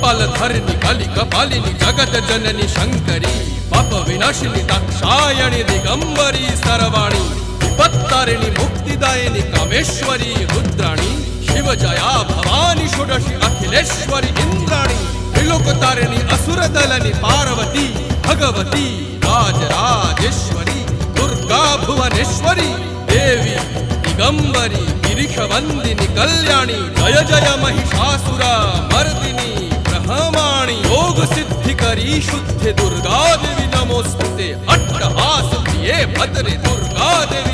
कपालधरिणी काली कपालिनी जगत जननी शंकरी पाप विनाशिनी दाक्षायणी दिगंबरी सर्वाणी विपत्तारिणी मुक्तिदायिनी कामेश्वरी रुद्राणी शिवजया भवानी षोडशी अखिलेश्वरी इंद्राणी त्रिलोकतारिणी असुरदलनी पार्वती भगवती राजराजेश्वरी दुर्गा भुवनेश्वरी देवी दिगंबरी गिरीशवंदिनी कल्याणी जय जय महिषासुर मर्दिनी ब्रह्माणी योग सिद्धिकरी शुद्धि दुर्गा देवी नमोस्तुते अट्टहास प्रिये भद्रे दुर्गा देवी